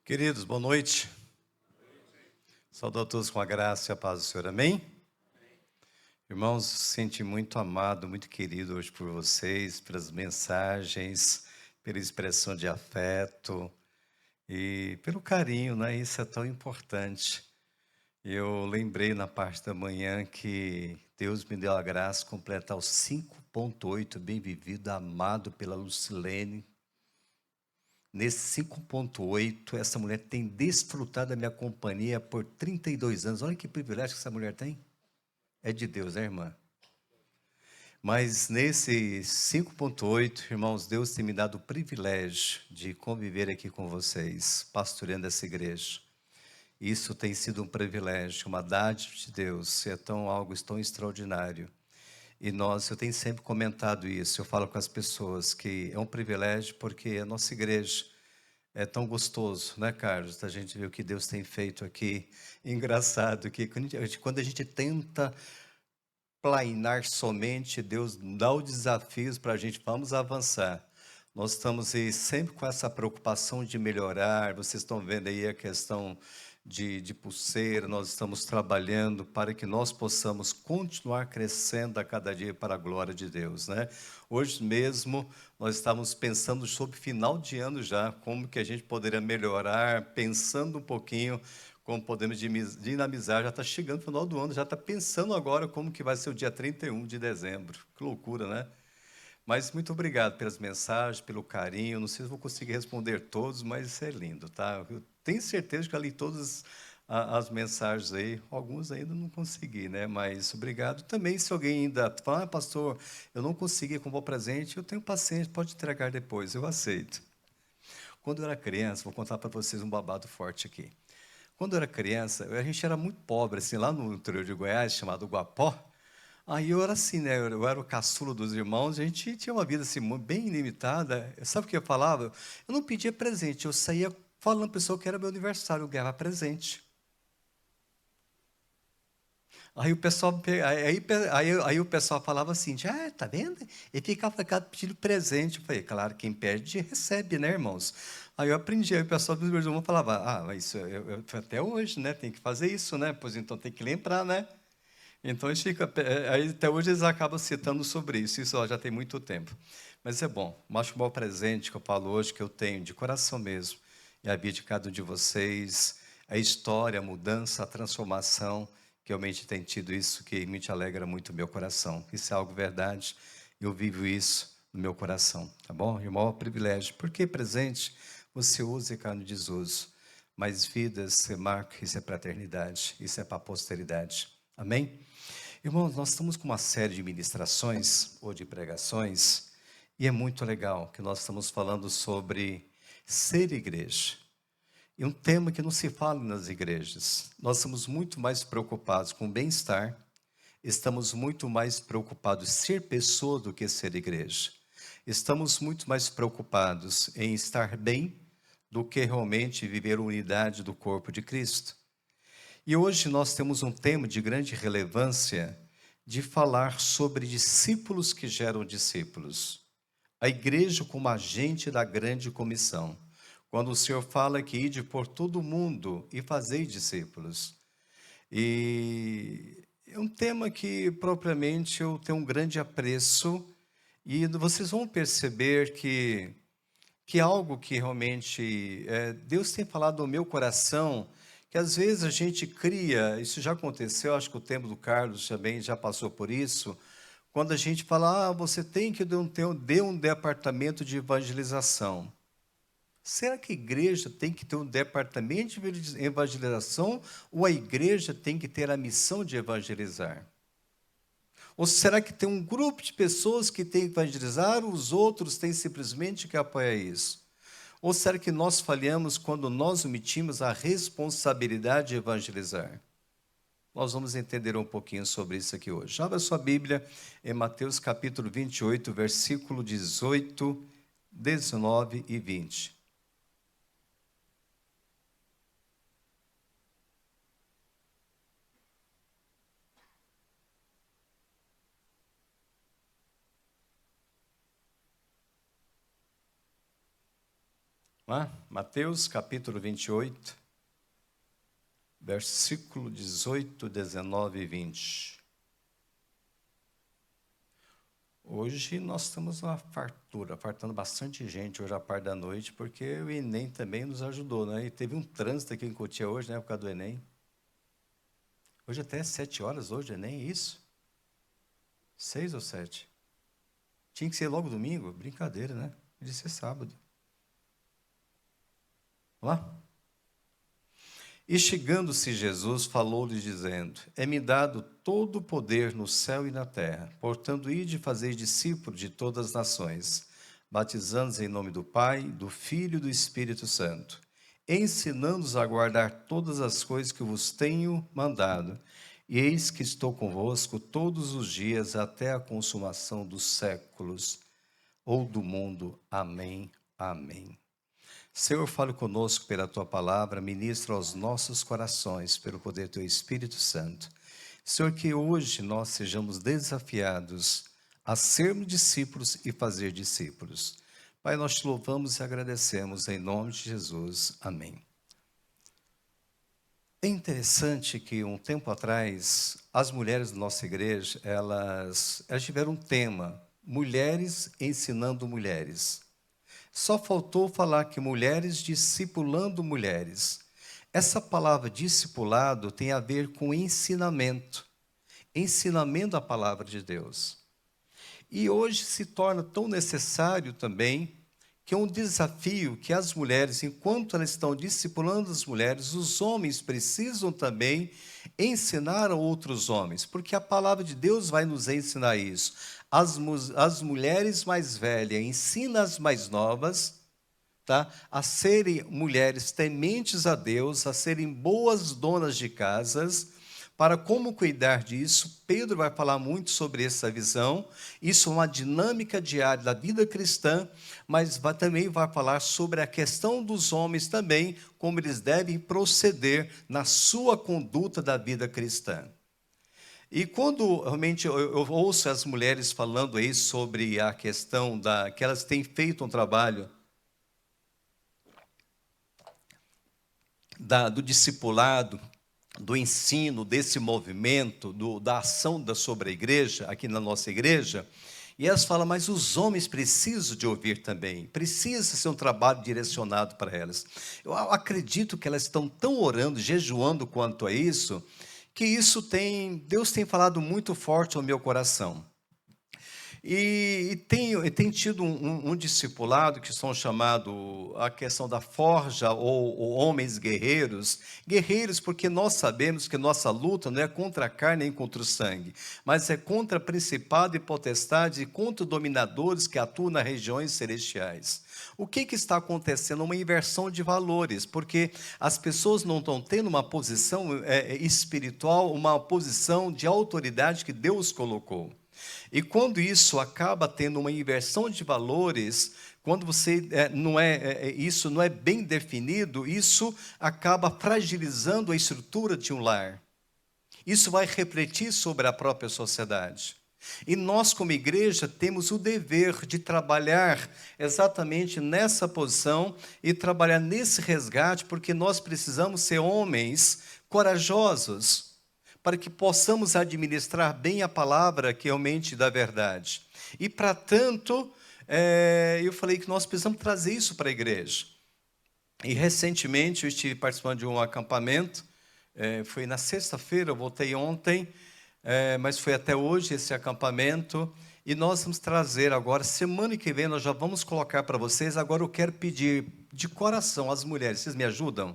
Queridos, boa noite. Saúdo a todos com a graça e a paz do Senhor. Amém? Irmãos, senti muito amado, muito querido hoje por vocês, pelas mensagens, pela expressão de afeto e pelo carinho, né? Isso é tão importante. Eu lembrei na parte da manhã que Deus me deu a graça de completar os 5.8, bem vivido, amado pela Lucilene. Nesse 5.8, essa mulher tem desfrutado da minha companhia por 32 anos. Olha que privilégio que essa mulher tem. É de Deus, né, irmã? Mas nesse 5.8, irmãos, Deus tem me dado o privilégio de conviver aqui com vocês, pastoreando essa igreja. Isso tem sido um privilégio, uma dádiva de Deus, é algo tão extraordinário. E eu tenho sempre comentado isso, eu falo com as pessoas que é um privilégio porque a nossa igreja é tão gostoso, né, Carlos? A gente vê o que Deus tem feito aqui. Engraçado que quando a gente tenta planear somente, Deus dá os desafios para a gente, vamos avançar. Nós estamos aí sempre com essa preocupação de melhorar. Vocês estão vendo aí a questão de pulseira. Nós estamos trabalhando para que nós possamos continuar crescendo a cada dia para a glória de Deus, né? Hoje mesmo nós estávamos pensando sobre final de ano já, como que a gente poderia melhorar, pensando um pouquinho como podemos dinamizar. Já está chegando o final do ano, já está pensando agora como que vai ser o dia 31 de dezembro. Que loucura, né? Mas muito obrigado pelas mensagens, pelo carinho. Não sei se vou conseguir responder todos, mas isso é lindo, tá? Eu tenho certeza que eu li todas as mensagens aí. Alguns ainda não consegui, né? Mas obrigado. Também, se alguém ainda fala, pastor, eu não consegui comprar presente, eu tenho paciência, pode entregar depois, eu aceito. Quando eu era criança, vou contar para vocês um babado forte aqui. Quando eu era criança, a gente era muito pobre, assim, lá no interior de Goiás, chamado Guapó. Aí eu era assim, né? Eu era o caçula dos irmãos, a gente tinha uma vida assim, bem limitada. Sabe o que eu falava? Eu não pedia presente, eu saía falando para a pessoa que era meu aniversário, eu ganhava presente. Aí o pessoal, aí o pessoal falava assim, tá vendo? Ele ficava pedindo presente. Eu falei, claro, quem pede, recebe, né, irmãos? Aí eu aprendi, aí o pessoal dos meus irmãos falava, mas isso, até hoje, né, tem que fazer isso, né? Pois então tem que lembrar, né? Então, aí, até hoje eles acabam citando sobre isso ó, já tem muito tempo. Mas é bom, acho que o maior presente que eu falo hoje, que eu tenho de coração mesmo, é a vida de cada um de vocês, a história, a mudança, a transformação, que realmente tem tido isso, que me alegra muito o meu coração. Isso é algo verdade, eu vivo isso no meu coração, tá bom? E o maior privilégio, porque presente você usa e cai no desuso, mas vidas você marca, isso é para a eternidade, isso é para a posteridade. Amém? Irmãos, nós estamos com uma série de ministrações ou de pregações, e é muito legal que nós estamos falando sobre ser igreja. E um tema que não se fala nas igrejas. Nós estamos muito mais preocupados com o bem-estar, estamos muito mais preocupados em ser pessoa do que ser igreja. Estamos muito mais preocupados em estar bem do que realmente viver a unidade do corpo de Cristo. E hoje nós temos um tema de grande relevância de falar sobre discípulos que geram discípulos. A igreja como agente da grande comissão. Quando o Senhor fala que ide por todo o mundo e fazei discípulos. E é um tema que propriamente eu tenho um grande apreço e vocês vão perceber que é algo que realmente Deus tem falado no meu coração, que às vezes a gente cria, isso já aconteceu, acho que o tempo do Carlos também já passou por isso, quando a gente fala, você tem que ter um departamento de evangelização. Será que a igreja tem que ter um departamento de evangelização ou a igreja tem que ter a missão de evangelizar? Ou será que tem um grupo de pessoas que tem que evangelizar, os outros têm simplesmente que apoiar isso? Ou será que nós falhamos quando nós omitimos a responsabilidade de evangelizar? Nós vamos entender um pouquinho sobre isso aqui hoje. Abra sua Bíblia em Mateus capítulo 28, versículo 18, 19 e 20. Vamos lá? Mateus capítulo 28, versículo 18, 19 e 20. Hoje nós estamos uma fartura, fartando bastante gente hoje à parte da noite, porque o Enem também nos ajudou, né? E teve um trânsito aqui em Cotia hoje, né, por causa do Enem. Hoje até 7 horas, hoje, Enem, isso? 6 ou 7? Tinha que ser logo domingo? Brincadeira, né? Podia ser sábado. Vamos lá? E chegando-se Jesus, falou-lhes dizendo: É-me dado todo o poder no céu e na terra. Portanto, ide e fazei discípulos de todas as nações, batizando-os em nome do Pai, do Filho e do Espírito Santo, ensinando-os a guardar todas as coisas que vos tenho mandado. E eis que estou convosco todos os dias até a consumação dos séculos ou do mundo. Amém. Amém. Senhor, fale conosco pela Tua palavra, ministra aos nossos corações pelo poder do Teu Espírito Santo. Senhor, que hoje nós sejamos desafiados a sermos discípulos e fazer discípulos. Pai, nós te louvamos e agradecemos em nome de Jesus. Amém. É interessante que um tempo atrás, as mulheres da nossa igreja, elas tiveram um tema, mulheres ensinando mulheres. Só faltou falar que mulheres discipulando mulheres. Essa palavra discipulado tem a ver com ensinamento. Ensinamento da palavra de Deus. E hoje se torna tão necessário também que é um desafio que as mulheres, enquanto elas estão discipulando as mulheres, os homens precisam também ensinar a outros homens, porque a palavra de Deus vai nos ensinar isso. As mulheres mais velhas ensinam as mais novas, tá? A serem mulheres tementes a Deus, a serem boas donas de casas. Para como cuidar disso, Pedro vai falar muito sobre essa visão. Isso é uma dinâmica diária da vida cristã, mas também vai falar sobre a questão dos homens também, como eles devem proceder na sua conduta da vida cristã. E quando realmente eu ouço as mulheres falando aí sobre a questão que elas têm feito um trabalho do discipulado, do ensino, desse movimento, da ação sobre a igreja, aqui na nossa igreja, e elas falam, mas os homens precisam de ouvir também, precisa ser um trabalho direcionado para elas. Eu acredito que elas estão tão orando, jejuando quanto a isso, que Deus tem falado muito forte ao meu coração. E tem tido um discipulado que são chamados a questão da forja ou homens guerreiros. Guerreiros porque nós sabemos que nossa luta não é contra a carne nem contra o sangue, mas é contra principado e potestade e contra dominadores que atuam nas regiões celestiais. O que está acontecendo? Uma inversão de valores, porque as pessoas não estão tendo uma posição espiritual, uma posição de autoridade que Deus colocou. E quando isso acaba tendo uma inversão de valores, quando isso não é bem definido, isso acaba fragilizando a estrutura de um lar. Isso vai refletir sobre a própria sociedade. E nós, como igreja, temos o dever de trabalhar exatamente nessa posição e trabalhar nesse resgate, porque nós precisamos ser homens corajosos, para que possamos administrar bem a palavra que realmente dá verdade. E, para tanto, eu falei que nós precisamos trazer isso para a igreja. E, recentemente, eu estive participando de um acampamento, foi na sexta-feira, eu voltei ontem, mas foi até hoje esse acampamento, e nós vamos trazer agora, semana que vem, nós já vamos colocar para vocês. Agora eu quero pedir de coração às mulheres, vocês me ajudam?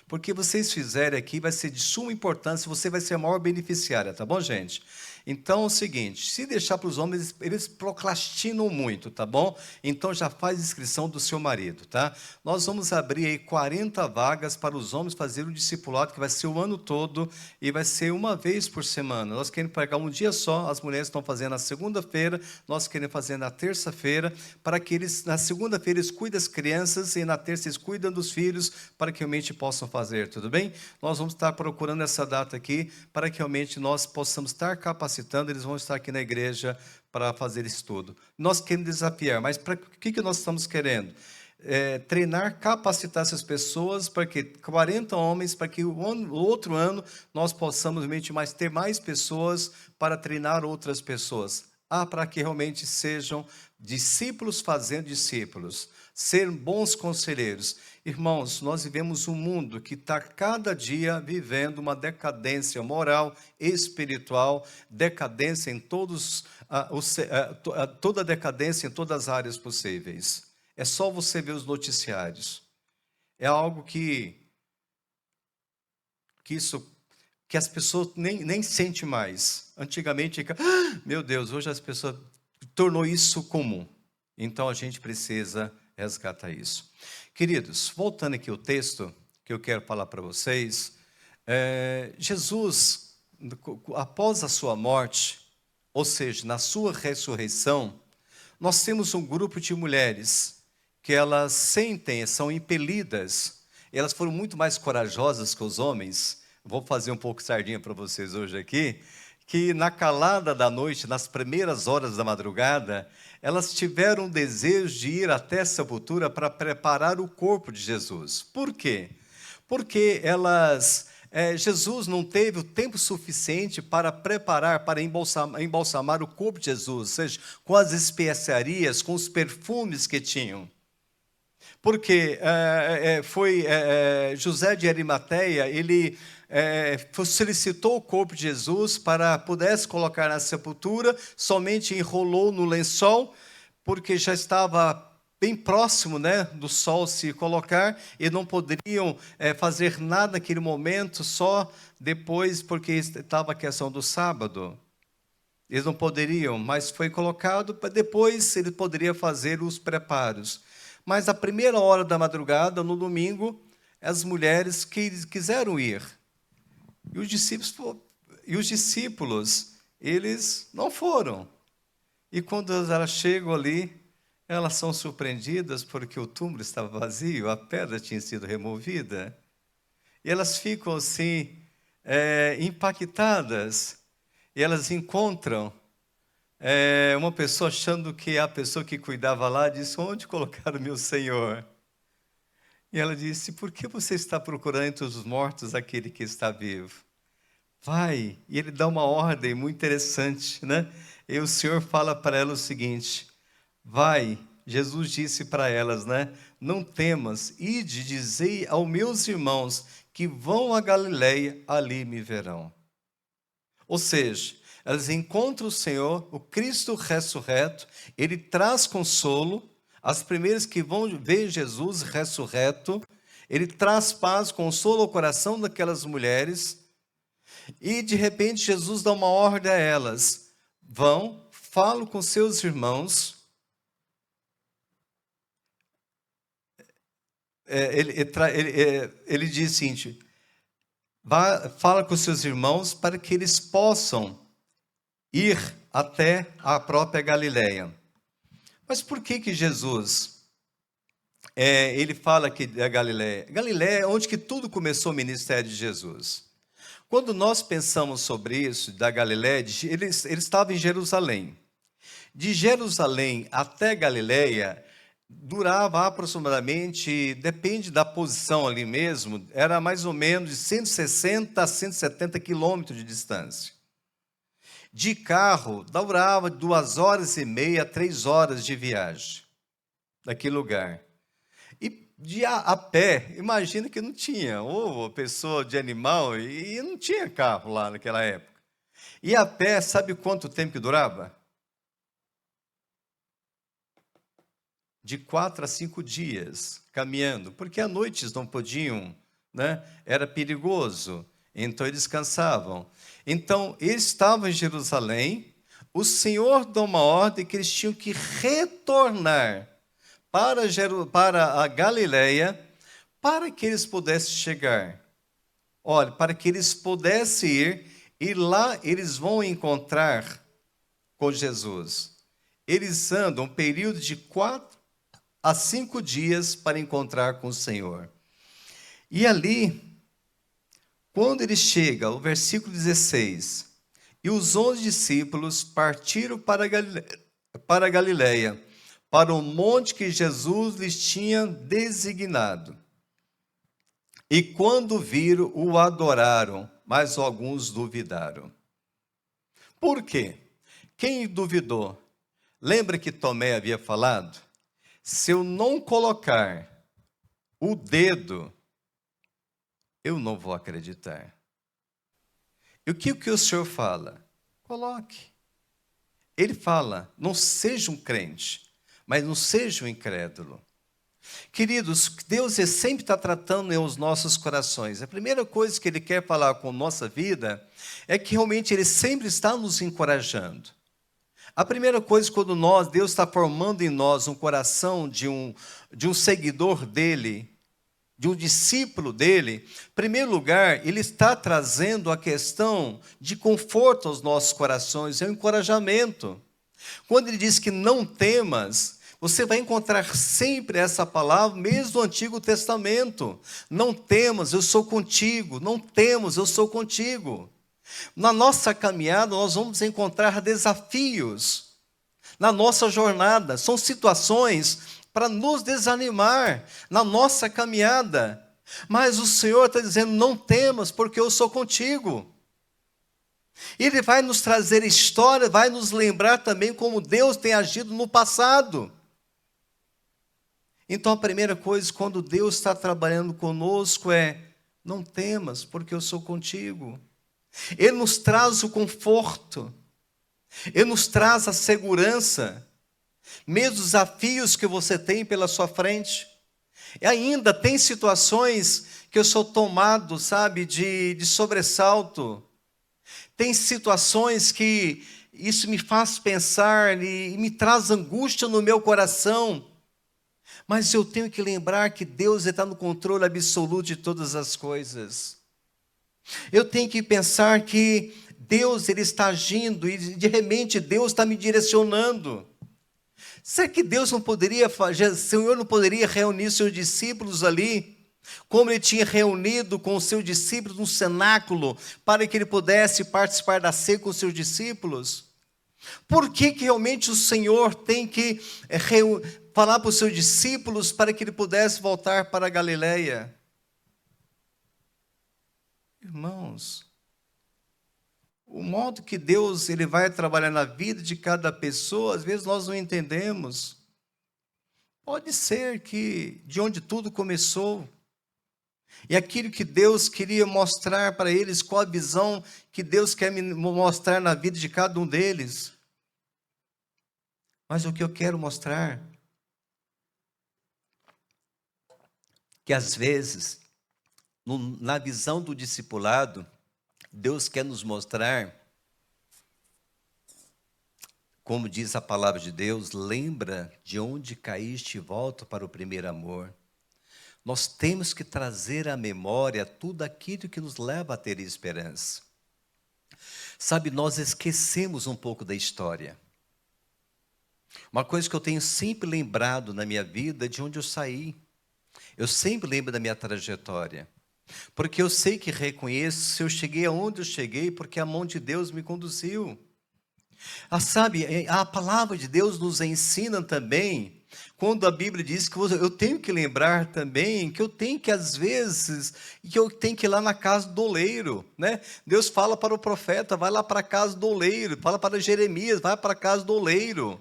Porque vocês fizerem aqui vai ser de suma importância, você vai ser a maior beneficiária, tá bom, gente? Então é o seguinte, se deixar para os homens, eles procrastinam muito, tá bom? Então já faz inscrição do seu marido, tá? Nós vamos abrir aí 40 vagas para os homens fazerem o discipulado, que vai ser o ano todo e vai ser uma vez por semana. Nós queremos pegar um dia só, as mulheres estão fazendo na segunda-feira, nós queremos fazer na terça-feira, para que eles, na segunda-feira, eles cuidem das crianças e na terça eles cuidam dos filhos, para que realmente possam fazer, tudo bem? Nós vamos estar procurando essa data aqui, para que realmente nós possamos estar capacitando, eles vão estar aqui na igreja para fazer isso tudo. Nós queremos desafiar, mas para o que nós estamos querendo? treinar, capacitar essas pessoas para que 40 homens, para que o outro ano nós possamos realmente ter mais pessoas para treinar outras pessoas. Para que realmente sejam discípulos fazendo discípulos, ser bons conselheiros. Irmãos, nós vivemos um mundo que está cada dia vivendo uma decadência moral, espiritual, decadência em toda decadência em todas as áreas possíveis. É só você ver os noticiários. É algo que as pessoas nem sentem mais. Antigamente, meu Deus, hoje as pessoas tornou isso comum. Então a gente precisa resgatar isso. Queridos, voltando aqui ao texto que eu quero falar para vocês, Jesus, após a sua morte, ou seja, na sua ressurreição, nós temos um grupo de mulheres que elas são impelidas, elas foram muito mais corajosas que os homens. Vou fazer um pouco sardinha para vocês hoje aqui, que na calada da noite, nas primeiras horas da madrugada, elas tiveram o desejo de ir até a sepultura para preparar o corpo de Jesus. Por quê? Porque Jesus não teve o tempo suficiente para preparar, para embalsamar o corpo de Jesus, ou seja, com as especiarias, com os perfumes que tinham. Porque José de Arimateia, ele solicitou o corpo de Jesus para pudesse colocar na sepultura, somente enrolou no lençol, porque já estava bem próximo, né, do sol se colocar, e não poderiam fazer nada naquele momento, só depois, porque estava a questão do sábado. Eles não poderiam, mas foi colocado, para depois ele poderia fazer os preparos. Mas à primeira hora da madrugada, no domingo, as mulheres quiseram ir. E os discípulos, eles não foram. E quando elas chegam ali, elas são surpreendidas porque o túmulo estava vazio, a pedra tinha sido removida. E elas ficam assim, impactadas. E elas encontram uma pessoa achando que a pessoa que cuidava lá disse: onde colocaram meu Senhor? E ela disse: por que você está procurando entre os mortos aquele que está vivo? Vai. E ele dá uma ordem muito interessante, né? E o Senhor fala para ela o seguinte: vai. Jesus disse para elas, né? Não temas, ide dizei aos meus irmãos que vão a Galileia, ali me verão. Ou seja, elas encontram o Senhor, o Cristo ressurreto, ele traz consolo. As primeiras que vão ver Jesus ressurreto, ele traz paz, consolo ao coração daquelas mulheres. E de repente Jesus dá uma ordem a elas: vão, falam com seus irmãos. Ele diz o seguinte: fala com seus irmãos para que eles possam ir até a própria Galileia. Mas por que Jesus, ele fala que é Galileia? Galileia é onde que tudo começou o ministério de Jesus. Quando nós pensamos sobre isso, da Galileia, ele estava em Jerusalém. De Jerusalém até Galileia, durava aproximadamente, depende da posição ali mesmo, era mais ou menos de 160 a 170 quilômetros de distância. De carro, durava 2 horas e meia, 3 horas de viagem daquele lugar. E a pé, imagina que não tinha, ou pessoa de animal, e não tinha carro lá naquela época. E a pé, sabe quanto tempo que durava? De 4 a 5 dias caminhando, porque à noite eles não podiam, né? Era perigoso, então eles descansavam. Então, eles estavam em Jerusalém, o Senhor deu uma ordem que eles tinham que retornar para a Galileia, para que eles pudessem chegar. Olha, para que eles pudessem ir, e lá eles vão encontrar com Jesus. Eles andam um período de 4 a 5 dias para encontrar com o Senhor. E ali, quando ele chega, o versículo 16, e os 11 discípulos partiram para a Galileia, para o monte que Jesus lhes tinha designado. E quando viram, o adoraram, mas alguns duvidaram. Por quê? Quem duvidou? Lembra que Tomé havia falado? Se eu não colocar o dedo, eu não vou acreditar. E o que o Senhor fala? Coloque. Ele fala, não seja um crente, mas não seja um incrédulo. Queridos, Deus sempre está tratando os nossos corações. A primeira coisa que Ele quer falar com a nossa vida é que realmente Ele sempre está nos encorajando. A primeira coisa, quando Deus está formando em nós um coração de um seguidor dEle, de um discípulo dEle, em primeiro lugar, Ele está trazendo a questão de conforto aos nossos corações, é um encorajamento. Quando Ele diz que não temas, você vai encontrar sempre essa palavra, mesmo no Antigo Testamento. Não temas, eu sou contigo. Não temas, eu sou contigo. Na nossa caminhada, nós vamos encontrar desafios. Na nossa jornada, são situações para nos desanimar na nossa caminhada. Mas o Senhor está dizendo, não temas, porque eu sou contigo. Ele vai nos trazer história, vai nos lembrar também como Deus tem agido no passado. Então a primeira coisa, quando Deus está trabalhando conosco é, não temas, porque eu sou contigo. Ele nos traz o conforto, Ele nos traz a segurança, mesmo os desafios que você tem pela sua frente. E ainda tem situações que eu sou tomado, sabe, de sobressalto. Tem situações que isso me faz pensar e me traz angústia no meu coração. Mas eu tenho que lembrar que Deus está no controle absoluto de todas as coisas. Eu tenho que pensar que Deus Ele está agindo e de repente Deus está me direcionando. Será que Deus não poderia, o Senhor não poderia reunir seus discípulos ali, como Ele tinha reunido com os seus discípulos no cenáculo, para que Ele pudesse participar da ceia com os seus discípulos? Por que realmente o Senhor tem que falar para os seus discípulos para que Ele pudesse voltar para a Galileia? Irmãos, o modo que Deus Ele vai trabalhar na vida de cada pessoa, às vezes nós não entendemos. Pode ser que de onde tudo começou, e aquilo que Deus queria mostrar para eles, qual a visão que Deus quer me mostrar na vida de cada um deles. Mas o que eu quero mostrar, que às vezes, na visão do discipulado, Deus quer nos mostrar, como diz a palavra de Deus, lembra de onde caíste e volta para o primeiro amor. Nós temos que trazer à memória tudo aquilo que nos leva a ter esperança. Sabe, nós esquecemos um pouco da história. Uma coisa que eu tenho sempre lembrado na minha vida é de onde eu saí. Eu sempre lembro da minha trajetória. Porque eu sei que reconheço se eu cheguei aonde eu cheguei, porque a mão de Deus me conduziu. Sabe, a palavra de Deus nos ensina também, quando a Bíblia diz que eu tenho que lembrar também, que eu tenho que às vezes, que eu tenho que ir lá na casa do oleiro, né? Deus fala para o profeta, vai lá para a casa do oleiro, fala para Jeremias, vai para a casa do oleiro.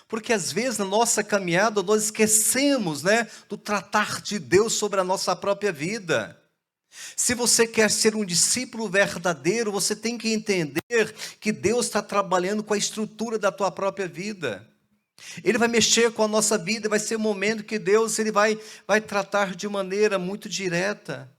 Porque às vezes na nossa caminhada nós esquecemos, né, do tratar de Deus sobre a nossa própria vida. Se você quer ser um discípulo verdadeiro, você tem que entender que Deus está trabalhando com a estrutura da tua própria vida. Ele vai mexer com a nossa vida, vai ser um momento que Deus ele vai tratar de maneira muito direta.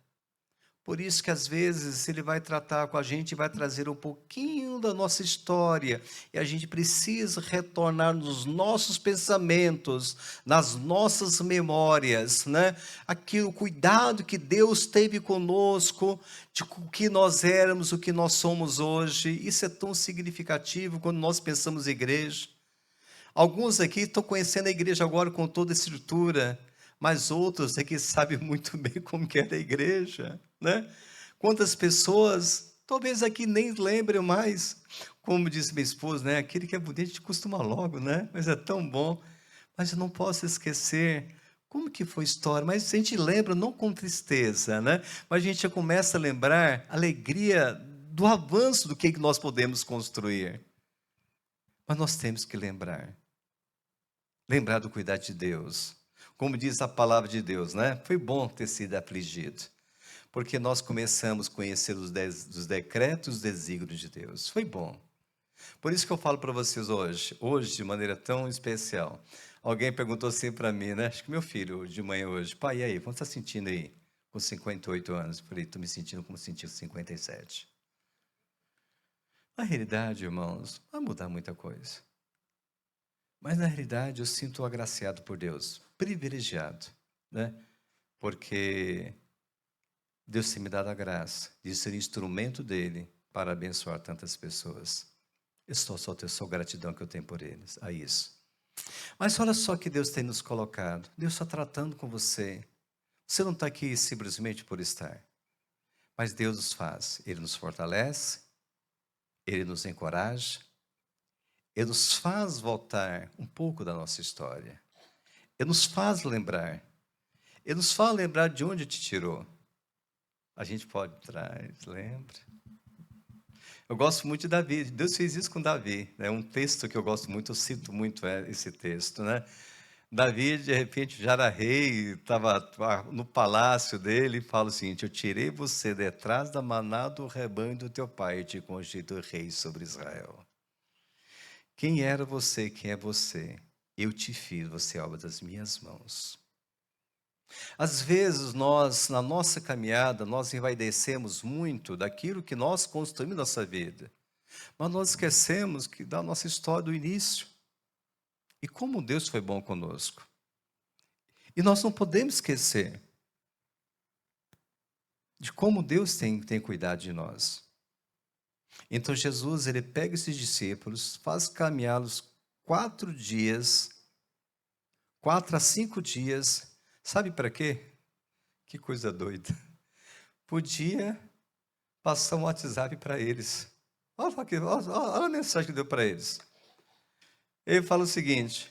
Por isso que às vezes Ele vai tratar com a gente, vai trazer um pouquinho da nossa história. E a gente precisa retornar nos nossos pensamentos, nas nossas memórias, né? O cuidado que Deus teve conosco, de o que nós éramos, o que nós somos hoje. Isso é tão significativo quando nós pensamos em igreja. Alguns aqui estão conhecendo a igreja agora com toda a estrutura, mas outros aqui sabem muito bem como que era a igreja, né? Quantas pessoas, talvez aqui nem lembrem mais, como disse minha esposa, né? Aquele que é bonito a gente costuma logo, né? Mas é tão bom. Mas eu não posso esquecer como que foi a história. Mas a gente lembra não com tristeza, né? Mas a gente já começa a lembrar a alegria do avanço do que nós podemos construir. Mas nós temos que lembrar do cuidado de Deus. Como diz a palavra de Deus, né? Foi bom ter sido afligido, porque nós começamos a conhecer os decretos, os desígnios de Deus. Foi bom. Por isso que eu falo para vocês hoje de maneira tão especial. Alguém perguntou assim para mim, né? Acho que meu filho de manhã hoje, pai, e aí, como você está sentindo aí? Com 58 anos. Eu falei, estou me sentindo como senti com 57. Na realidade, irmãos, vai mudar muita coisa. Mas, na realidade, eu sinto agraciado por Deus, privilegiado, né? Porque Deus tem me dado a graça de ser instrumento dEle para abençoar tantas pessoas. Eu só tenho só gratidão que eu tenho por eles, a isso. Mas olha só que Deus tem nos colocado. Deus está tratando com você. Você não está aqui simplesmente por estar. Mas Deus nos faz. Ele nos fortalece, Ele nos encoraja, Ele nos faz voltar um pouco da nossa história. Ele nos faz lembrar. Ele nos faz lembrar de onde te tirou. A gente pode ir atrás, lembra? Eu gosto muito de Davi. Deus fez isso com Davi. É um texto que eu gosto muito, eu cito muito esse texto, né? Davi, de repente, já era rei, estava no palácio dele, e fala o seguinte: eu tirei você detrás da manada do rebanho do teu pai e te constituí rei sobre Israel. Quem era você? Quem é você? Eu te fiz, você é obra das minhas mãos. Às vezes nós, na nossa caminhada, nós envaidecemos muito daquilo que nós construímos na nossa vida. Mas nós esquecemos da nossa história do início. E como Deus foi bom conosco. E nós não podemos esquecer de como Deus tem cuidado de nós. Então Jesus, ele pega esses discípulos, faz caminhá-los 4 dias, 4 a 5 dias. Sabe para quê? Que coisa doida. Podia passar um WhatsApp para eles. Olha a mensagem que deu para eles. Ele fala o seguinte: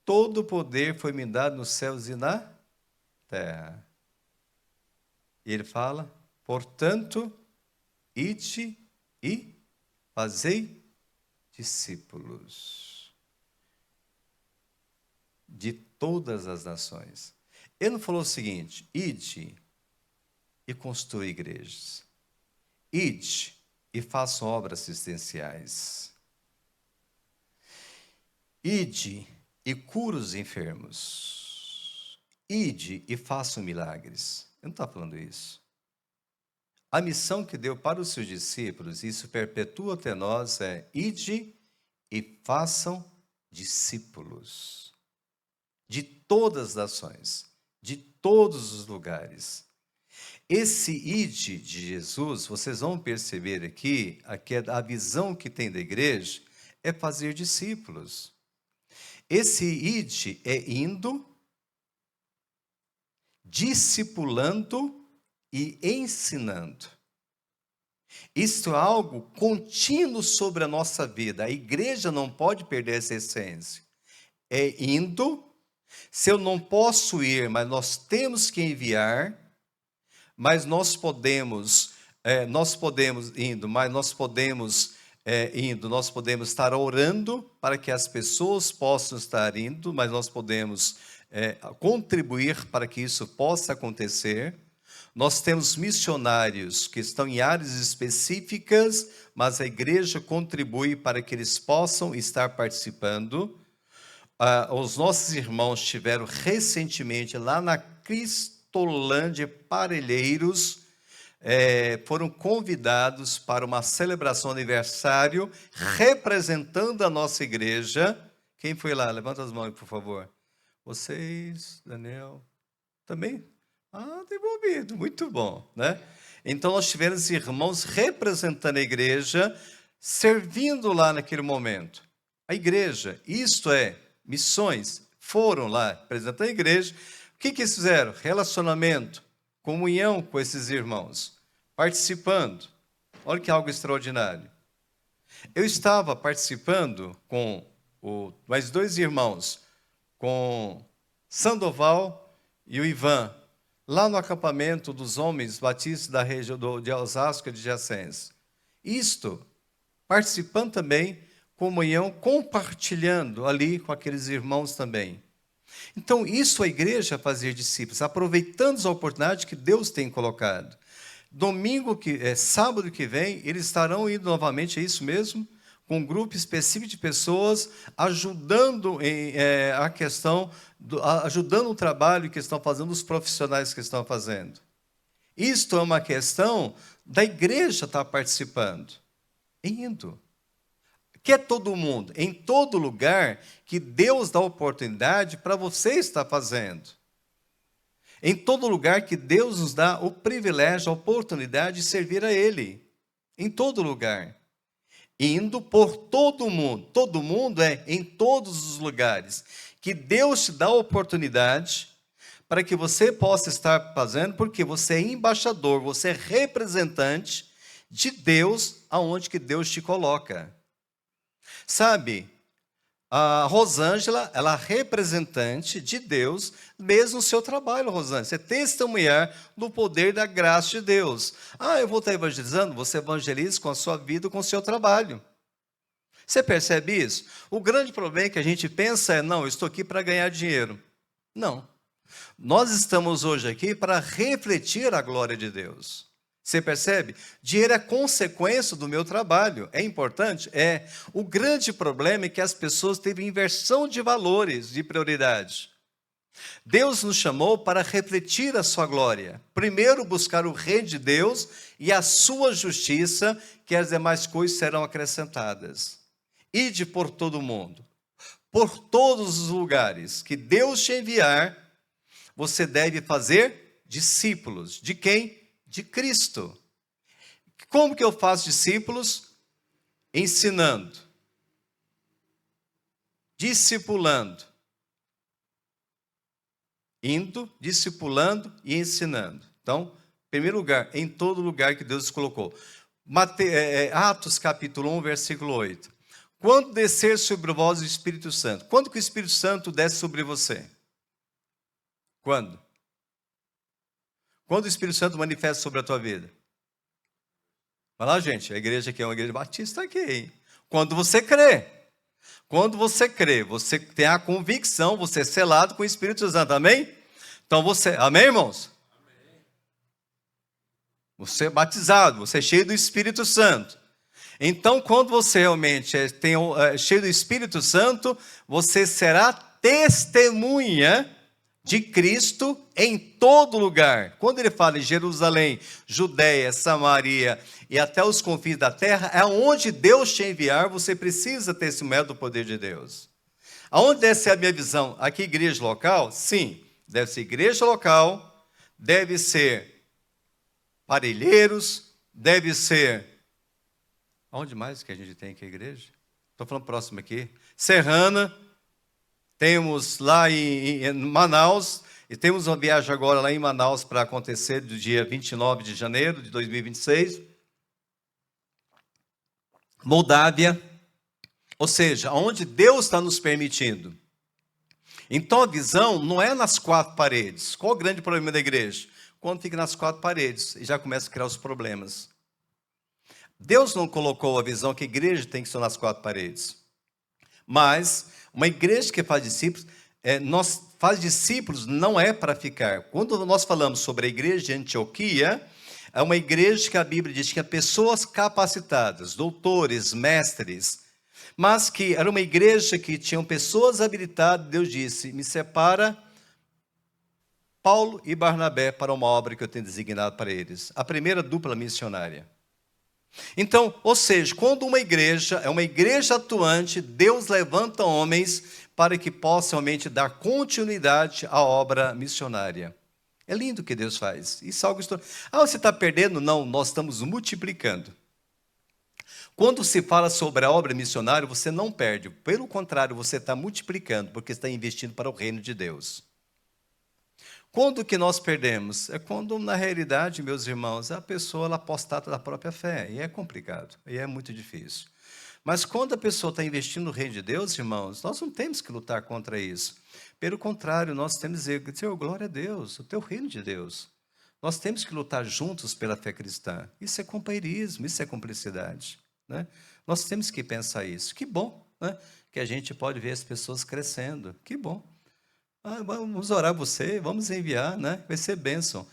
todo o poder foi me dado nos céus e na terra. E ele fala, portanto, ide e fazei discípulos de todas as nações. Ele não falou o seguinte: ide e construa igrejas. Ide e faça obras assistenciais. Ide e cura os enfermos. Ide e façam milagres. Ele não está falando isso. A missão que deu para os seus discípulos, e isso perpetua até nós, é: ide e façam discípulos de todas as nações, de todos os lugares. Esse ide de Jesus, vocês vão perceber aqui, a visão que tem da igreja é fazer discípulos. Esse ide é indo, discipulando e ensinando. Isto é algo contínuo sobre a nossa vida. A igreja não pode perder essa essência. É indo. Se eu não posso ir, mas nós temos que enviar, mas nós podemos estar orando para que as pessoas possam estar indo, mas nós podemos contribuir para que isso possa acontecer. Nós temos missionários que estão em áreas específicas, mas a igreja contribui para que eles possam estar participando. Os nossos irmãos estiveram recentemente lá na Cristolândia, Parelheiros, foram convidados para uma celebração de aniversário, representando a nossa igreja. Quem foi lá? Levanta as mãos, por favor. Vocês, Daniel, também? Está envolvido, muito bom, né? Então nós tivemos irmãos representando a igreja, servindo lá naquele momento. A igreja, isto é, missões, foram lá representando a igreja. O que eles fizeram? Relacionamento, comunhão com esses irmãos, participando. Olha que algo extraordinário. Eu estava participando com mais dois irmãos, com Sandoval e o Ivan, lá no acampamento dos homens batistas da região de Osasco e de Adjacência. Isto, participando também, comunhão, compartilhando ali com aqueles irmãos também. Então, isso a igreja fazer discípulos, aproveitando as oportunidades que Deus tem colocado. Sábado que vem, eles estarão indo novamente, é isso mesmo? Com um grupo específico de pessoas, ajudando a questão, ajudando o trabalho que estão fazendo, os profissionais que estão fazendo. Isto é uma questão da igreja estar participando, indo. Que é todo mundo, em todo lugar que Deus dá oportunidade para você estar fazendo. Em todo lugar que Deus nos dá o privilégio, a oportunidade de servir a Ele. Em todo lugar. Indo por todo mundo. Todo mundo é em todos os lugares. Que Deus te dá a oportunidade para que você possa estar fazendo, porque você é embaixador, você é representante de Deus aonde que Deus te coloca. Sabe, a Rosângela, ela é representante de Deus, mesmo no seu trabalho, Rosângela. Você testemunhar do poder da graça de Deus. Eu vou estar evangelizando, você evangeliza com a sua vida, com o seu trabalho. Você percebe isso? O grande problema é que a gente pensa não, eu estou aqui para ganhar dinheiro. Não. Nós estamos hoje aqui para refletir a glória de Deus. Você percebe? Dinheiro é consequência do meu trabalho. É importante? É. O grande problema é que as pessoas têm inversão de valores, de prioridade. Deus nos chamou para refletir a sua glória. Primeiro buscar o reino de Deus e a sua justiça, que as demais coisas serão acrescentadas. Ide por todo o mundo. Por todos os lugares que Deus te enviar, você deve fazer discípulos. De quem? De Cristo. Como que eu faço discípulos? Ensinando, discipulando, indo, discipulando e ensinando. Então, em primeiro lugar, em todo lugar que Deus colocou. Atos capítulo 1, versículo 8. Quando descer sobre vós o Espírito Santo? Quando que o Espírito Santo desce sobre você? Quando? Quando o Espírito Santo manifesta sobre a tua vida? Vai lá, gente, a igreja aqui é uma igreja batista aqui, hein? Quando você crê. Quando você crê, você tem a convicção, você é selado com o Espírito Santo, amém? Então amém, irmãos? Amém. Você é batizado, você é cheio do Espírito Santo. Então, quando você realmente é cheio do Espírito Santo, você será testemunha de Cristo em todo lugar. Quando ele fala em Jerusalém, Judeia, Samaria e até os confins da terra, é onde Deus te enviar, você precisa testemunhar do poder de Deus. Aonde deve ser a minha visão? Aqui, igreja local? Sim, deve ser igreja local, deve ser parelheiros, deve ser... Onde mais que a gente tem aqui a igreja? Estou falando próximo aqui. Serrana. Temos lá em Manaus, e temos uma viagem agora lá em Manaus para acontecer do dia 29 de janeiro de 2026. Moldávia, ou seja, onde Deus está nos permitindo. Então a visão não é nas quatro paredes. Qual o grande problema da igreja? Quando fica nas quatro paredes e já começa a criar os problemas. Deus não colocou a visão que a igreja tem que ser nas quatro paredes. Mas uma igreja que faz discípulos, faz discípulos não é para ficar. Quando nós falamos sobre a igreja de Antioquia, é uma igreja que a Bíblia diz que tinha pessoas capacitadas, doutores, mestres, mas que era uma igreja que tinham pessoas habilitadas. Deus disse, me separa Paulo e Barnabé para uma obra que eu tenho designado para eles. A primeira dupla missionária. Então, ou seja, quando uma igreja é uma igreja atuante, Deus levanta homens para que possam realmente dar continuidade à obra missionária. É lindo o que Deus faz. Isso é algo você está perdendo? Não, nós estamos multiplicando. Quando se fala sobre a obra missionária, você não perde. Pelo contrário, você está multiplicando, porque está investindo para o reino de Deus. Quando que nós perdemos? É quando, na realidade, meus irmãos, a pessoa ela apostata da própria fé. E é complicado, e é muito difícil. Mas quando a pessoa está investindo no reino de Deus, irmãos, nós não temos que lutar contra isso. Pelo contrário, nós temos que dizer, Senhor, glória a Deus, o teu reino de Deus. Nós temos que lutar juntos pela fé cristã. Isso é companheirismo, isso é cumplicidade, né? Nós temos que pensar isso. Que bom, né? Que a gente pode ver as pessoas crescendo. Que bom. Vamos orar você, vamos enviar, né? Vai ser bênção.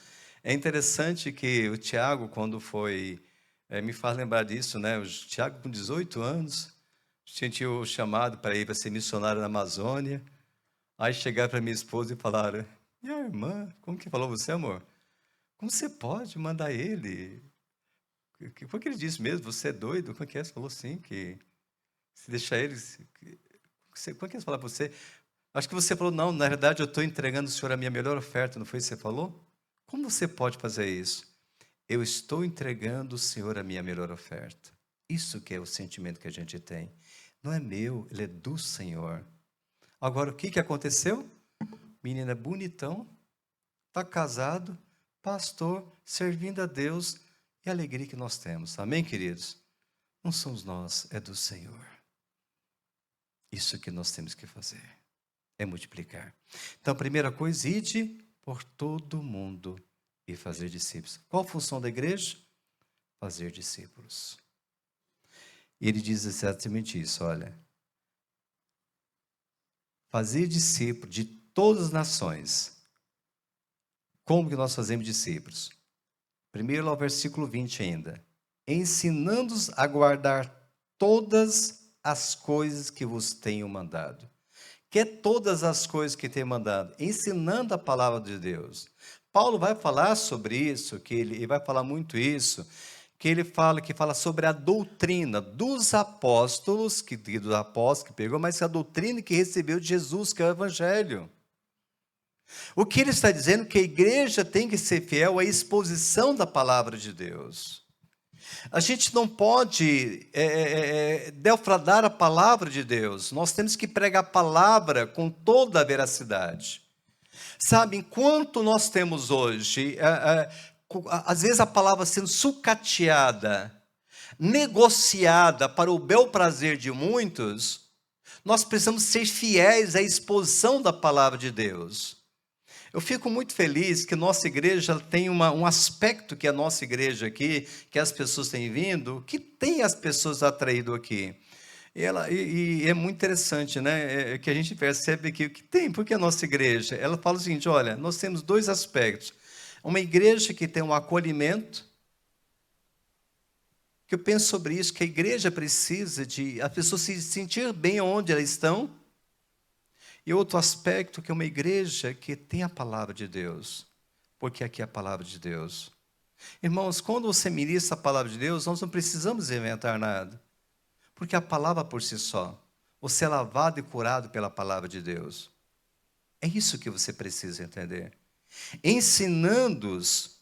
É interessante que o Tiago, quando foi... me faz lembrar disso, né? O Tiago, com 18 anos, tinha o chamado para ir para ser missionário na Amazônia. Aí chegaram para minha esposa e falaram, minha irmã, como que falou você, amor? Como você pode mandar ele? Foi o que ele disse mesmo? Você é doido? Como é que é? Você falou assim, que se deixar ele... Como é que é falar para você? Acho que você falou, não, na verdade eu estou entregando ao Senhor a minha melhor oferta, não foi isso que você falou? Como você pode fazer isso? Eu estou entregando ao Senhor a minha melhor oferta. Isso que é o sentimento que a gente tem. Não é meu, ele é do Senhor. Agora, o que aconteceu? Menino é bonitão, está casado, pastor, servindo a Deus, e a alegria que nós temos. Amém, queridos? Não somos nós, é do Senhor. Isso que nós temos que fazer, é multiplicar. Então, a primeira coisa, ide por todo mundo e fazer discípulos. Qual a função da igreja? Fazer discípulos. E ele diz exatamente isso, olha. Fazer discípulos de todas as nações. Como que nós fazemos discípulos? Primeiro, lá o versículo 20 ainda. Ensinando-os a guardar todas as coisas que vos tenho mandado. Que é todas as coisas que tenho mandado? Ensinando a palavra de Deus. Paulo vai falar sobre isso, que ele vai falar muito isso, que ele fala sobre a doutrina dos apóstolos, que pegou, mas a doutrina que recebeu de Jesus, que é o evangelho. O que ele está dizendo é que a igreja tem que ser fiel à exposição da palavra de Deus. A gente não pode defraudar a palavra de Deus. Nós temos que pregar a palavra com toda a veracidade. Sabe, enquanto nós temos hoje, às vezes a palavra sendo sucateada, negociada para o bel prazer de muitos, nós precisamos ser fiéis à exposição da palavra de Deus. Eu fico muito feliz que nossa igreja tem um aspecto que a nossa igreja aqui, que as pessoas têm vindo, que tem as pessoas atraído aqui. E é muito interessante, né? Que a gente percebe que o que tem, porque a nossa igreja, ela fala o seguinte, olha, nós temos dois aspectos. Uma igreja que tem um acolhimento, que eu penso sobre isso, que a igreja precisa de as pessoas se sentir bem onde elas estão. E outro aspecto, que é uma igreja que tem a palavra de Deus, porque aqui é a palavra de Deus. Irmãos, quando você ministra a palavra de Deus, nós não precisamos inventar nada, porque a palavra por si só, você é lavado e curado pela palavra de Deus. É isso que você precisa entender. Ensinando-os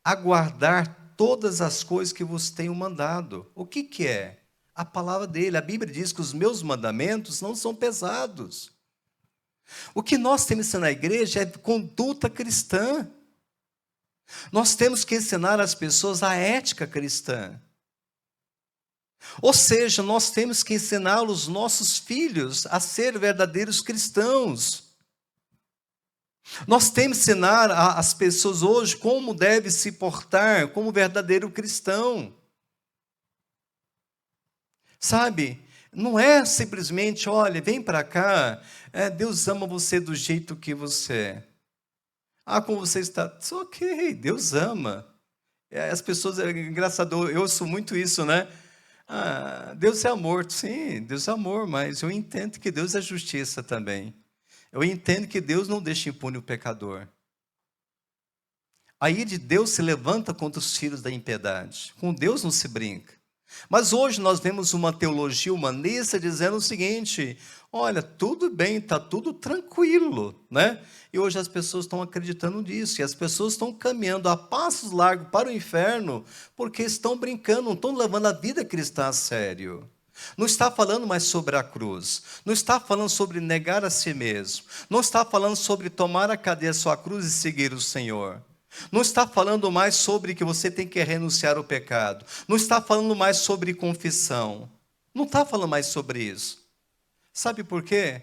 a guardar todas as coisas que vos tenho mandado. O que é? A palavra dele. A Bíblia diz que os meus mandamentos não são pesados. O que nós temos que ensinar na igreja é conduta cristã. Nós temos que ensinar às pessoas a ética cristã. Ou seja, nós temos que ensinar os nossos filhos a ser verdadeiros cristãos. Nós temos que ensinar as pessoas hoje como deve se portar como verdadeiro cristão. Sabe? Não é simplesmente, olha, vem para cá, Deus ama você do jeito que você é. Como você está? Ok, Deus ama. As pessoas, é engraçado, eu ouço muito isso, né? Deus é amor. Sim, Deus é amor, mas eu entendo que Deus é justiça também. Eu entendo que Deus não deixa impune o pecador. A ira de Deus se levanta contra os filhos da impiedade. Com Deus não se brinca. Mas hoje nós vemos uma teologia humanista dizendo o seguinte, olha, tudo bem, está tudo tranquilo, né? E hoje as pessoas estão acreditando nisso, e as pessoas estão caminhando a passos largos para o inferno, porque estão brincando, não estão levando a vida cristã a sério. Não está falando mais sobre a cruz, não está falando sobre negar a si mesmo, não está falando sobre tomar a cadeia sua cruz e seguir o Senhor. Não está falando mais sobre que você tem que renunciar ao pecado. Não está falando mais sobre confissão. Não está falando mais sobre isso. Sabe por quê?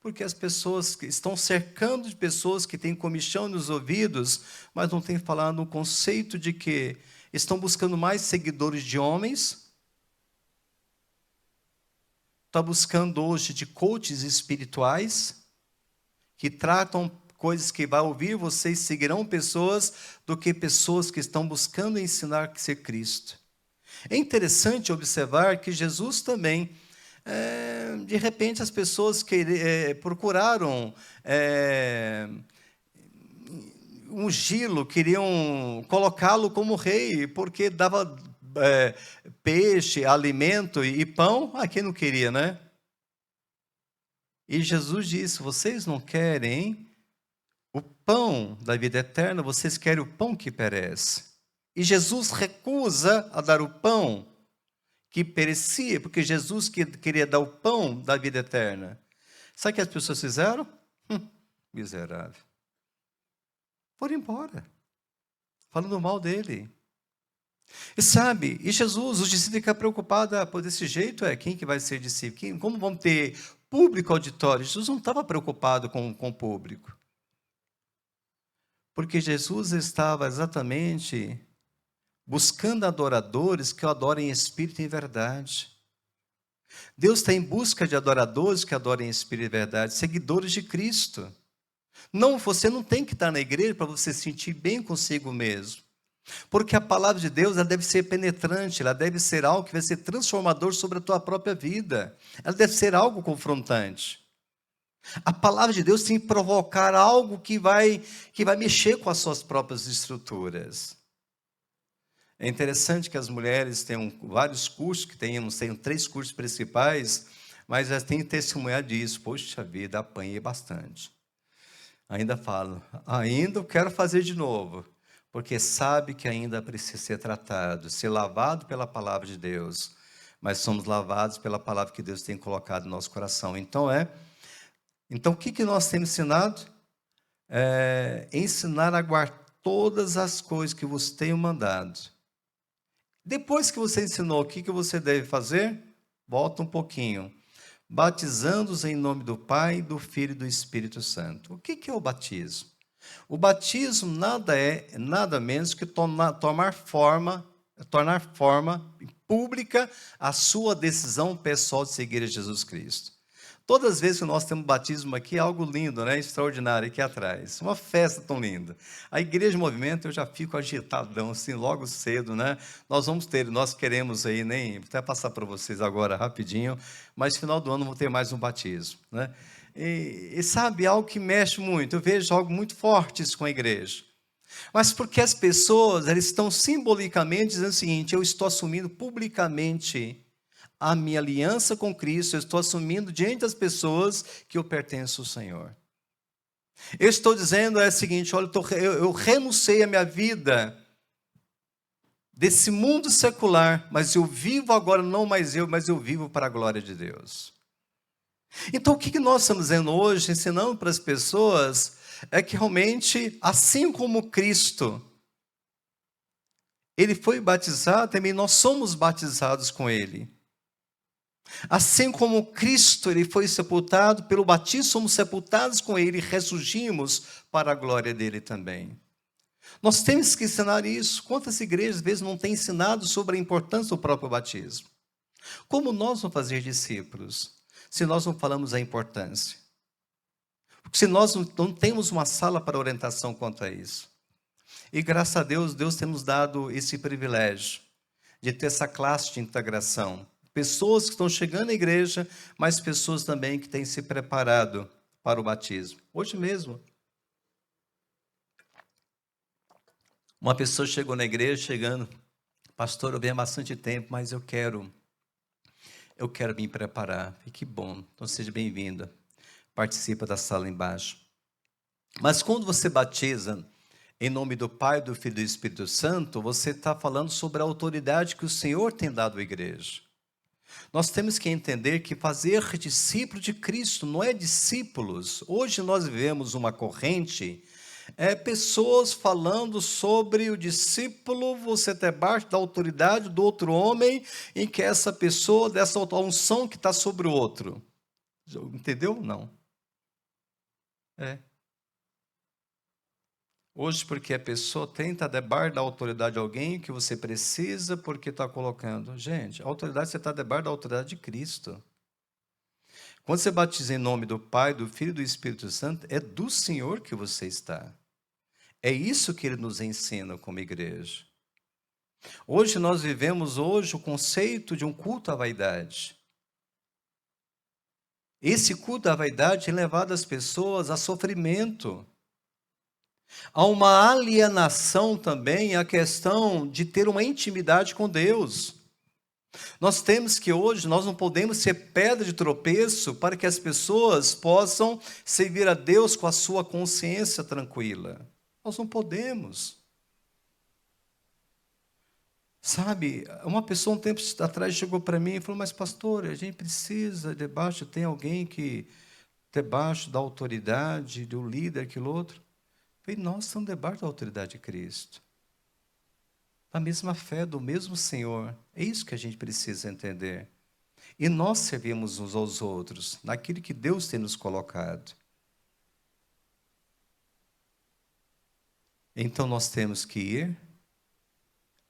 Porque as pessoas que estão cercando de pessoas que têm comichão nos ouvidos, mas não têm falado no conceito de que estão buscando mais seguidores de homens, está buscando hoje de coaches espirituais, que tratam coisas que vai ouvir vocês, seguirão pessoas, do que pessoas que estão buscando ensinar que ser Cristo. É interessante observar que Jesus também, de repente, as pessoas procuraram ungí-lo, queriam colocá-lo como rei, porque dava peixe, alimento e pão a quem não queria, né? E Jesus disse: vocês não querem o pão da vida eterna, vocês querem o pão que perece. E Jesus recusa a dar o pão que perecia, porque Jesus queria dar o pão da vida eterna. Sabe o que as pessoas fizeram? Miserável. Foram embora, falando mal dele. E sabe, e Jesus, os discípulos ficam preocupados, por desse jeito, quem que vai ser discípulo? Como vão ter público auditório? Jesus não estava preocupado com o público. Porque Jesus estava exatamente buscando adoradores que o adorem em espírito e em verdade. Deus está em busca de adoradores que adorem em espírito e em verdade, seguidores de Cristo. Não, você não tem que estar na igreja para você se sentir bem consigo mesmo. Porque a palavra de Deus, ela deve ser penetrante, ela deve ser algo que vai ser transformador sobre a tua própria vida. Ela deve ser algo confrontante. A palavra de Deus tem que provocar algo que vai mexer com as suas próprias estruturas. É interessante que as mulheres tenham vários cursos, que tenham 3 cursos principais, mas elas têm que testemunhar disso. Poxa vida, apanhei bastante. Ainda falo, ainda eu quero fazer de novo, porque sabe que ainda precisa ser tratado, ser lavado pela palavra de Deus, mas somos lavados pela palavra que Deus tem colocado no nosso coração. Então o que nós temos ensinado? Ensinar a guardar todas as coisas que vos tenho mandado. Depois que você ensinou, o que você deve fazer? Volta um pouquinho. Batizando-os em nome do Pai, do Filho e do Espírito Santo. O que é o batismo? O batismo nada menos que tornar forma pública a sua decisão pessoal de seguir a Jesus Cristo. Todas as vezes que nós temos batismo aqui, é algo lindo, né? Extraordinário aqui atrás. Uma festa tão linda. A Igreja Movimento, eu já fico agitadão, assim, logo cedo, né? Nós queremos aí, nem até passar para vocês agora rapidinho, mas no final do ano vamos ter mais um batismo, né? E sabe, algo que mexe muito. Eu vejo algo muito forte isso com a igreja. Mas porque as pessoas, elas estão simbolicamente dizendo o seguinte: eu estou assumindo publicamente a minha aliança com Cristo, eu estou assumindo diante das pessoas que eu pertenço ao Senhor. Eu estou dizendo o seguinte: olha, eu renunciei a minha vida desse mundo secular, mas eu vivo agora, não mais eu, mas eu vivo para a glória de Deus. Então, o que nós estamos dizendo hoje, ensinando para as pessoas, é que realmente, assim como Cristo, Ele foi batizado, também nós somos batizados com Ele. Assim como Cristo, Ele foi sepultado, pelo batismo somos sepultados com Ele e ressurgimos para a glória dEle também. Nós temos que ensinar isso. Quantas igrejas, às vezes, não têm ensinado sobre a importância do próprio batismo? Como nós vamos fazer discípulos se nós não falamos a importância? Porque se nós não temos uma sala para orientação quanto a isso. E graças a Deus, Deus tem nos dado esse privilégio de ter essa classe de integração. Pessoas que estão chegando à igreja, mas pessoas também que têm se preparado para o batismo. Hoje mesmo, uma pessoa chegou na igreja, pastor, eu venho há bastante tempo, mas eu quero me preparar. E que bom, então seja bem-vinda. Participa da sala embaixo. Mas quando você batiza em nome do Pai, do Filho e do Espírito Santo, você está falando sobre a autoridade que o Senhor tem dado à igreja. Nós temos que entender que fazer discípulo de Cristo não é discípulos. Hoje nós vivemos uma corrente pessoas falando sobre o discípulo, você debaixo da autoridade do outro homem, em que essa pessoa, dessa unção que está sobre o outro. Entendeu? Não. É. Hoje, porque a pessoa tenta debaixo da autoridade de alguém que você precisa, porque está colocando. Gente, a autoridade, você está debaixo da autoridade de Cristo. Quando você batiza em nome do Pai, do Filho e do Espírito Santo, é do Senhor que você está. É isso que ele nos ensina como igreja. Hoje nós vivemos o conceito de um culto à vaidade. Esse culto à vaidade tem levado as pessoas a sofrimento. Há uma alienação também à questão de ter uma intimidade com Deus. Nós temos que hoje, nós não podemos ser pedra de tropeço para que as pessoas possam servir a Deus com a sua consciência tranquila. Nós não podemos. Sabe, uma pessoa um tempo atrás chegou para mim e falou, mas pastor, a gente precisa, debaixo tem alguém que, debaixo da autoridade, do líder, aquilo outro. Eu falei, nós estamos debaixo da autoridade de Cristo. Da mesma fé, do mesmo Senhor. É isso que a gente precisa entender. E nós servimos uns aos outros, naquilo que Deus tem nos colocado. Então nós temos que ir.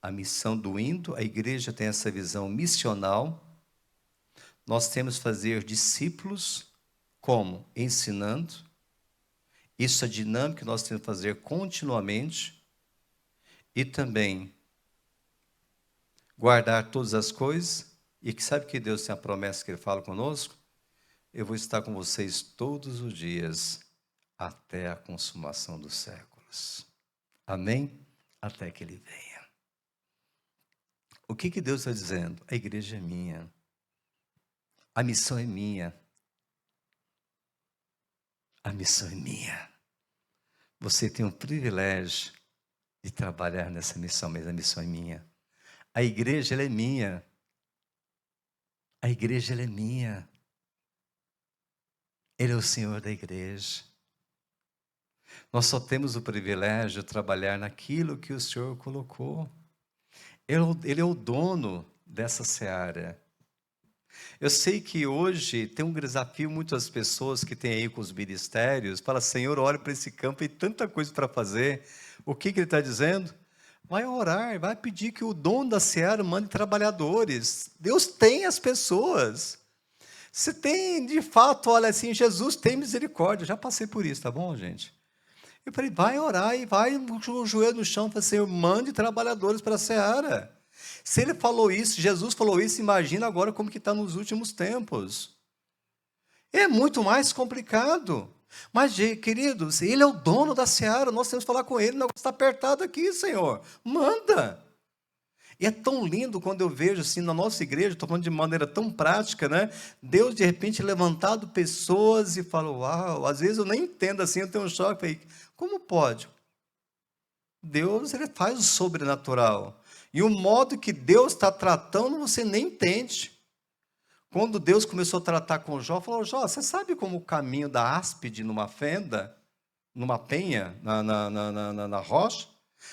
A missão do indo, a igreja tem essa visão missional. Nós temos que fazer discípulos, como? Ensinando. Isso é dinâmica que nós temos que fazer continuamente. E também guardar todas as coisas. E que sabe que Deus tem a promessa que Ele fala conosco? Eu vou estar com vocês todos os dias, até a consumação dos séculos. Amém? Até que Ele venha. O que Deus está dizendo? A igreja é minha. A missão é minha. A missão é minha. Você tem o privilégio de trabalhar nessa missão, mas a missão é minha. A igreja, ela é minha. A igreja, ela é minha. Ele é o Senhor da igreja. Nós só temos o privilégio de trabalhar naquilo que o Senhor colocou. Ele é o dono dessa seara. Eu sei que hoje tem um desafio, muitas pessoas que têm aí com os ministérios, fala, Senhor, olha para esse campo, tem tanta coisa para fazer. O que Ele está dizendo? Vai orar, vai pedir que o dono da seara mande trabalhadores. Deus tem as pessoas. Se tem, de fato, olha assim, Jesus tem misericórdia. Já passei por isso, tá bom, gente? Eu falei, vai orar e vai com o joelho no chão, fala, Senhor, mande trabalhadores para a seara. Se Ele falou isso, Jesus falou isso, imagina agora como que está nos últimos tempos. É muito mais complicado. Mas, queridos, Ele é o dono da seara, nós temos que falar com Ele, o negócio está apertado aqui, Senhor, manda. E é tão lindo quando eu vejo assim na nossa igreja, estou falando de maneira tão prática, né? Deus de repente levantado pessoas e fala, uau, às vezes eu nem entendo assim, eu tenho um choque, falei, como pode? Deus, Ele faz o sobrenatural. E o modo que Deus está tratando, você nem entende. Quando Deus começou a tratar com Jó, falou, Jó, você sabe como o caminho da áspide numa fenda, numa penha, na rocha?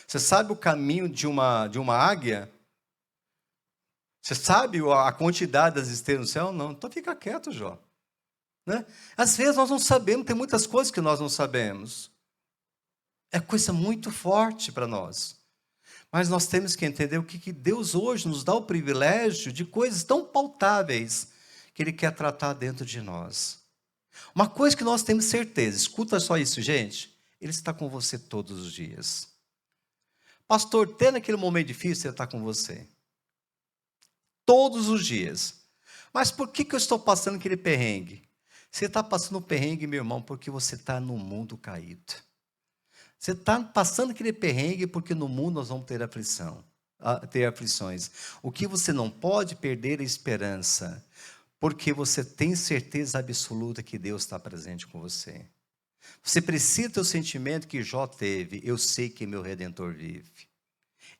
Você sabe o caminho de uma águia? Você sabe a quantidade das estrelas no céu? Não. Então fica quieto, Jó. Né? Às vezes nós não sabemos, tem muitas coisas que nós não sabemos. É coisa muito forte para nós. Mas nós temos que entender o que Deus hoje nos dá o privilégio de coisas tão pautáveis que Ele quer tratar dentro de nós. Uma coisa que nós temos certeza, escuta só isso, gente, Ele está com você todos os dias. Pastor, até naquele momento difícil, Ele está com você. Todos os dias. Mas por que eu estou passando aquele perrengue? Você está passando um perrengue, meu irmão, porque você está no mundo caído. Você está passando aquele perrengue porque no mundo nós vamos ter aflições. O que você não pode perder é a esperança, porque você tem certeza absoluta que Deus está presente com você. Você precisa ter o sentimento que Jó teve, eu sei que meu Redentor vive.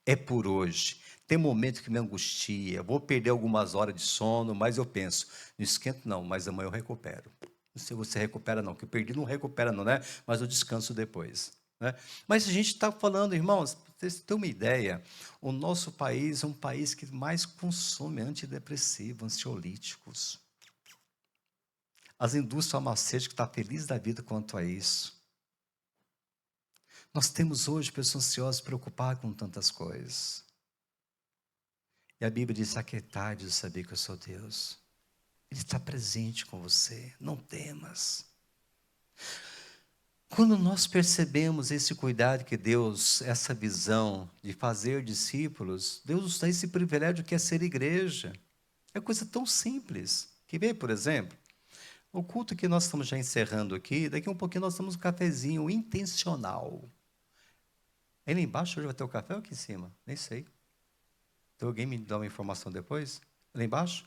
É por hoje. Tem momento que me angustia, vou perder algumas horas de sono, mas eu penso, não esquento não, mas amanhã eu recupero. Não sei se você recupera não, que eu perdi não recupera não, né? Mas eu descanso depois. né? Mas a gente está falando, irmãos, para vocês terem uma ideia, o nosso país é um país que mais consome antidepressivos, ansiolíticos. As indústrias farmacêuticas estão felizes da vida quanto a isso. Nós temos hoje pessoas ansiosas, preocupadas com tantas coisas. E a Bíblia diz: aquietai de saber que eu sou Deus. Ele está presente com você, não temas. Quando nós percebemos esse cuidado que Deus, essa visão de fazer discípulos, Deus nos dá esse privilégio que é ser igreja. É coisa tão simples. Que vê, por exemplo, o culto que nós estamos já encerrando aqui, daqui a um pouquinho nós temos um cafezinho intencional. Aí lá embaixo hoje vai ter o café ou aqui em cima? Nem sei. Então alguém me dá uma informação depois? Lá embaixo?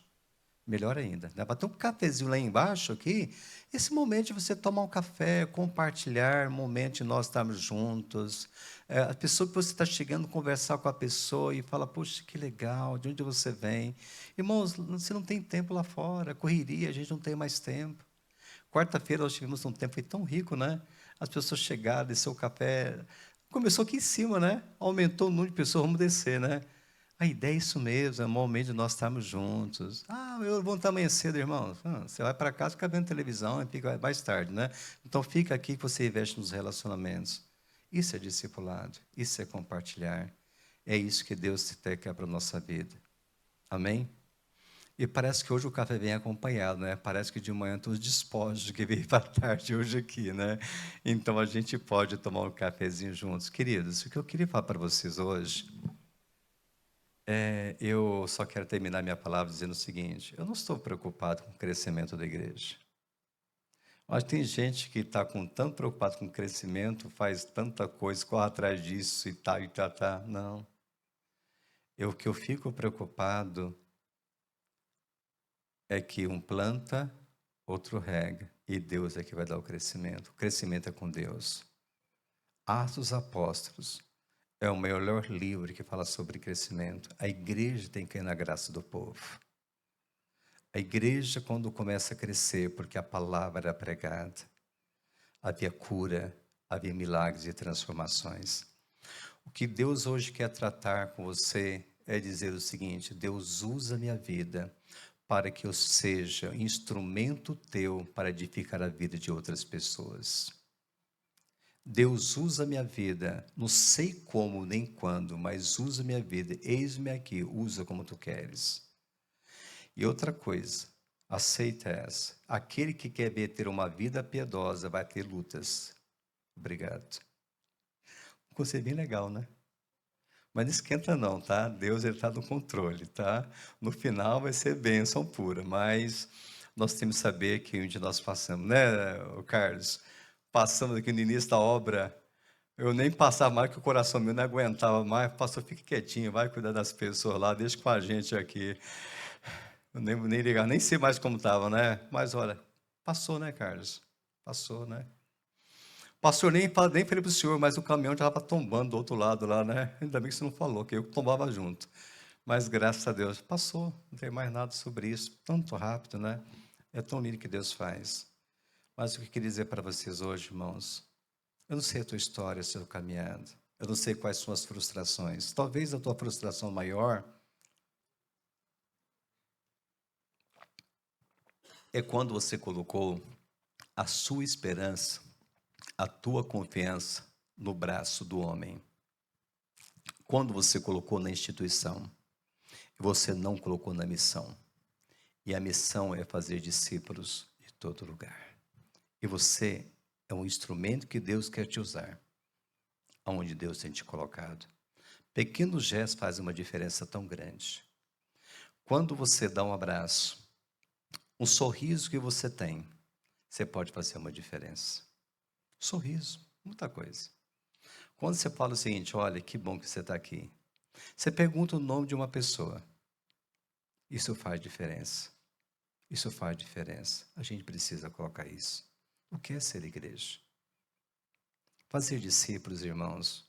Melhor ainda, né? Para ter um cafezinho lá embaixo aqui, esse momento de você tomar um café, compartilhar, momento de nós estarmos juntos. A pessoa que você está chegando, conversar com a pessoa e fala, poxa, que legal, de onde você vem? Irmãos, você não tem tempo lá fora, correria, a gente não tem mais tempo. Quarta-feira nós tivemos um tempo foi tão rico, né? As pessoas chegaram, desceu o café. Começou aqui em cima, né? Aumentou o número de pessoas, vamos descer, né? A ideia é isso mesmo, é o momento de nós estarmos juntos. Eu vou estar amanhã cedo, irmão. Você vai para casa, fica vendo televisão e fica mais tarde, né? Então fica aqui que você investe nos relacionamentos. Isso é discipulado, isso é compartilhar. É isso que Deus quer para a nossa vida. Amém? E parece que hoje o café vem acompanhado, né? Parece que de manhã tem os despojos que veio para tarde hoje aqui, né? Então a gente pode tomar um cafezinho juntos. Queridos, o que eu queria falar para vocês hoje eu só quero terminar minha palavra dizendo o seguinte: eu não estou preocupado com o crescimento da igreja. Mas tem gente que está tanto preocupado com o crescimento, faz tanta coisa, corre atrás disso e tal, e tá. Não. O que eu fico preocupado é que um planta, outro rega, e Deus é que vai dar o crescimento. O crescimento é com Deus. Atos dos Apóstolos é o melhor livro que fala sobre crescimento. A igreja tem que ir na graça do povo. A igreja, quando começa a crescer, porque a palavra era pregada, havia cura, havia milagres e transformações. O que Deus hoje quer tratar com você é dizer o seguinte: Deus usa a minha vida para que eu seja instrumento teu para edificar a vida de outras pessoas. Deus usa a minha vida, não sei como nem quando, mas usa a minha vida, eis-me aqui, usa como tu queres. E outra coisa, aceita essa. Aquele que quer ver ter uma vida piedosa vai ter lutas. Obrigado. Um conselho bem legal, né? Mas não esquenta não, tá? Deus está no controle, tá? No final vai ser bênção pura, mas nós temos que saber que onde nós passamos, né, Carlos? Passamos aqui no início da obra, eu nem passava mais, que o coração meu não aguentava mais. Pastor, fique quietinho, vai cuidar das pessoas lá, deixa com a gente aqui. Eu nem ligar, nem sei mais como estava, né? Mas olha, passou, né, Carlos? Passou, né? Pastor, nem falei para o senhor, mas o caminhão já estava tombando do outro lado lá, né? Ainda bem que você não falou, que eu tombava junto. Mas graças a Deus, passou, não tem mais nada sobre isso. Tanto rápido, né? É tão lindo que Deus faz. Mas o que eu queria dizer para vocês hoje, irmãos, eu não sei a tua história, a sua caminhada. Eu não sei quais são as frustrações. Talvez a tua frustração maior é quando você colocou a sua esperança, a tua confiança no braço do homem. Quando você colocou na instituição, você não colocou na missão. E a missão é fazer discípulos de todo lugar. E você é um instrumento que Deus quer te usar, aonde Deus tem te colocado. Pequenos gestos fazem uma diferença tão grande. Quando você dá um abraço, um sorriso que você tem, você pode fazer uma diferença. Sorriso, muita coisa. Quando você fala o seguinte: olha, que bom que você está aqui. Você pergunta o nome de uma pessoa. Isso faz diferença. Isso faz diferença. A gente precisa colocar isso. O que é ser igreja? Fazer discípulos, irmãos.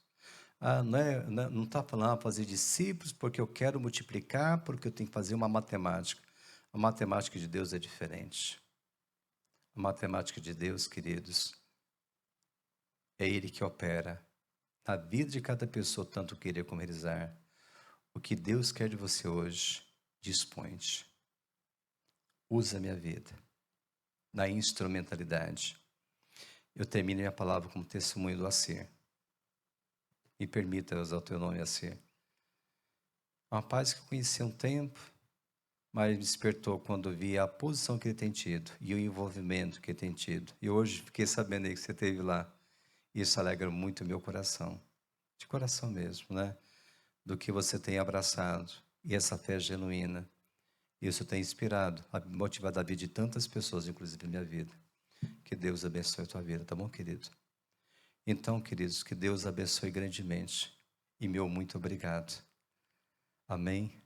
Não está falando fazer discípulos porque eu quero multiplicar, porque eu tenho que fazer uma matemática. A matemática de Deus é diferente. A matemática de Deus, queridos, É Ele que opera na vida de cada pessoa, tanto querer como realizar. O que Deus quer de você hoje, dispõe-te. Usa a minha vida na instrumentalidade. Eu termino minha palavra como testemunho do Acer. Me permita usar o teu nome, Acer. Um rapaz que eu conheci há um tempo, mas me despertou quando vi a posição que ele tem tido e o envolvimento que ele tem tido. E hoje fiquei sabendo aí que você esteve lá. Isso alegra muito o meu coração. De coração mesmo, né? Do que você tem abraçado. E essa fé genuína. Isso tem inspirado, motivado a vida de tantas pessoas, inclusive a minha vida. Que Deus abençoe a tua vida, tá bom, querido? Então, queridos, que Deus abençoe grandemente. E meu muito obrigado. Amém.